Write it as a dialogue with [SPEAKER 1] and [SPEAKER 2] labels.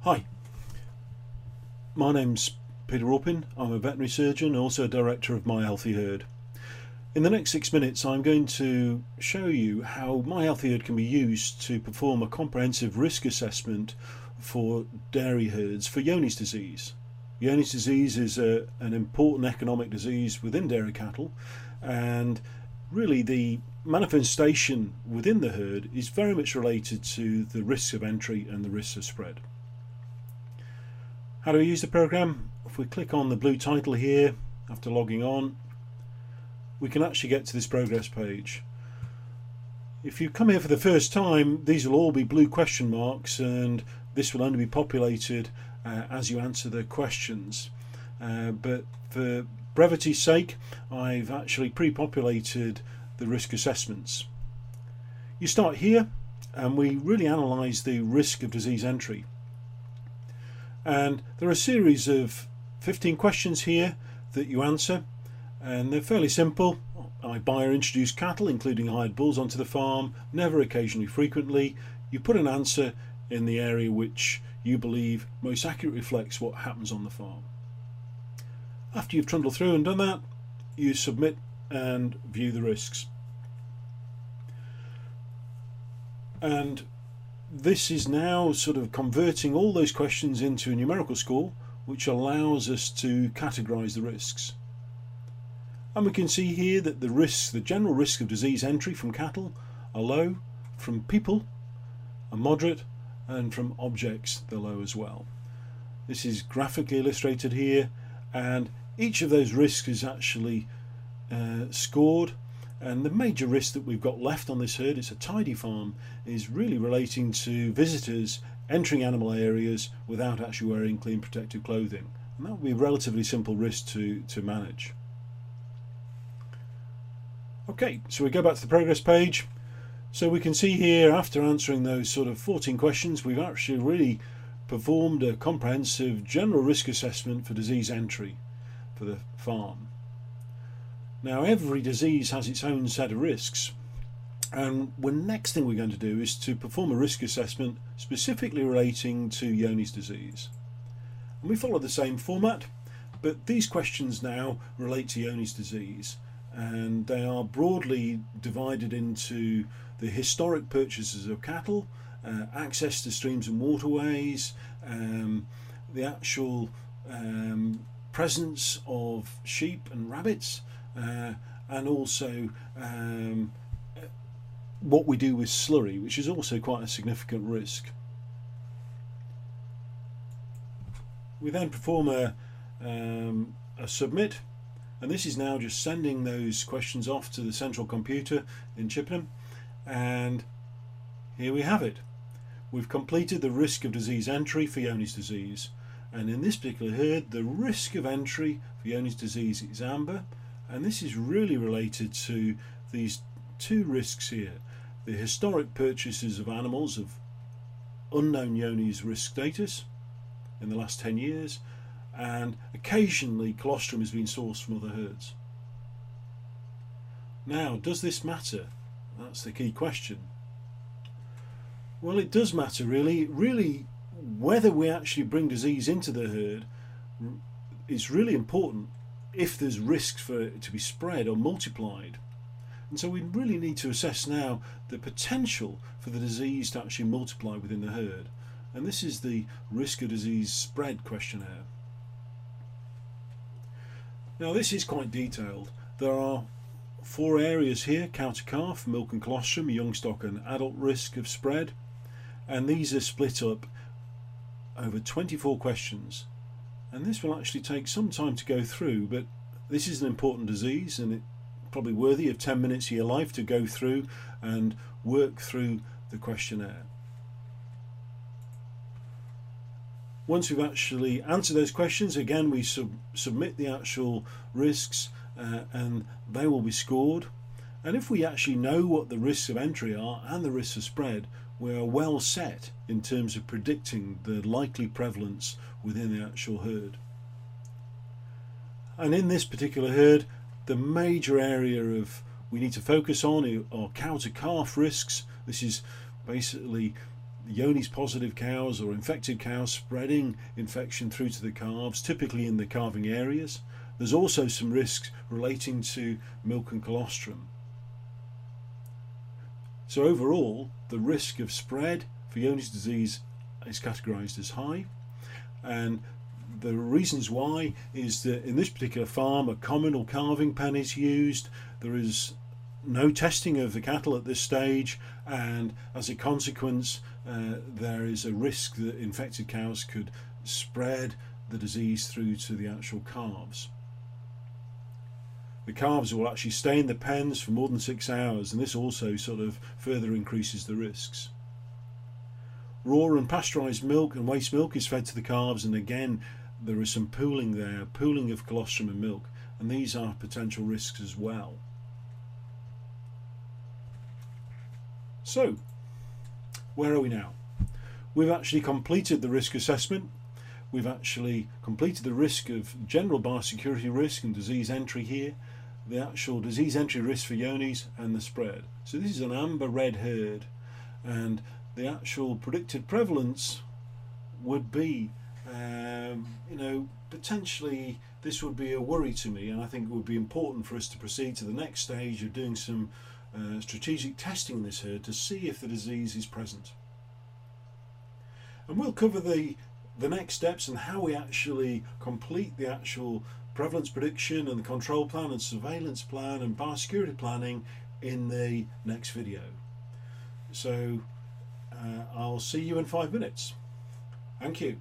[SPEAKER 1] Hi, my name's Peter Orpin. I'm a veterinary surgeon, also a director of My Healthy Herd. In the next 6 minutes I'm going to show you how My Healthy Herd can be used to perform a comprehensive risk assessment for dairy herds for Johne's disease. Johne's disease is an important economic disease within dairy cattle, and really the manifestation within the herd is very much related to the risks of entry and the risks of spread. How do we use the program? If we click on the blue title here after logging on, we can actually get to this progress page. If you come here for the first time, these will all be blue question marks, and this will only be populated as you answer the questions. But for brevity's sake, I've actually pre-populated the risk assessments. You start here, and we really analyse the risk of disease entry. And there are a series of 15 questions here that you answer, and they're fairly simple. I buy or introduce cattle, including hired bulls, onto the farm, never, occasionally, frequently. You put an answer in the area which you believe most accurately reflects what happens on the farm. After you've trundled through and done that, you submit and view the risks. And this is now sort of converting all those questions into a numerical score, which allows us to categorise the risks. And we can see here that the risks, the general risk of disease entry from cattle, are low, from people are moderate, and from objects they're low as well. This is graphically illustrated here, and each of those risks is actually scored. And the major risk that we've got left on this herd, it's a tidy farm, is really relating to visitors entering animal areas without actually wearing clean protective clothing. And that would be a relatively simple risk to manage. Okay, so we go back to the progress page. So we can see here, after answering those sort of 14 questions, we've actually really performed a comprehensive general risk assessment for disease entry for the farm. Now, every disease has its own set of risks, and the next thing we're going to do is to perform a risk assessment specifically relating to Johne's disease. And we follow the same format, but these questions now relate to Johne's disease, and they are broadly divided into the historic purchases of cattle, access to streams and waterways, the actual presence of sheep and rabbits, and also what we do with slurry, which is also quite a significant risk. We then perform a submit, and this is now just sending those questions off to the central computer in Chippenham, and here we have it. We've completed the risk of disease entry for Johne's disease, and in this particular herd the risk of entry for Johne's disease is amber. And this is really related to these two risks here: the historic purchases of animals of unknown Johne's risk status in the last 10 years, and occasionally colostrum has been sourced from other herds. Now, does this matter? That's the key question. Well, it does matter really. Whether we actually bring disease into the herd is really important if there's risks for it to be spread or multiplied. And so we really need to assess now the potential for the disease to actually multiply within the herd. And this is the risk of disease spread questionnaire. Now, this is quite detailed. There are 4 areas here: cow to calf, milk and colostrum, young stock and adult risk of spread. And these are split up over 24 questions. And this will actually take some time to go through, but this is an important disease, and it's probably worthy of 10 minutes of your life to go through and work through the questionnaire. Once we've actually answered those questions, again we submit the actual risks, and they will be scored. And if we actually know what the risks of entry are and the risks of spread, we are well set in terms of predicting the likely prevalence within the actual herd. And in this particular herd, the major area of we need to focus on are cow to calf risks. This is basically Johne's positive cows or infected cows spreading infection through to the calves, typically in the calving areas. There's also some risks relating to milk and colostrum. So overall, the risk of spread for Johne's disease is categorised as high, and the reasons why is that in this particular farm a communal calving pen is used. There is no testing of the cattle at this stage, and as a consequence there is a risk that infected cows could spread the disease through to the actual calves. The calves will actually stay in the pens for more than 6 hours, and this also sort of further increases the risks. Raw and pasteurised milk and waste milk is fed to the calves, and again there is some pooling there, pooling of colostrum and milk, and these are potential risks as well. So, where are we now? We've actually completed the risk assessment. We've actually completed the risk of general biosecurity risk and disease entry here, the actual disease entry risk for Johne's and the spread. So this is an amber-red herd, and the actual predicted prevalence would be, potentially this would be a worry to me, and I think it would be important for us to proceed to the next stage of doing some strategic testing in this herd to see if the disease is present. And we'll cover the next steps and how we actually complete the actual prevalence prediction and the control plan and surveillance plan and biosecurity planning in the next video. So I'll see you in 5 minutes. Thank you.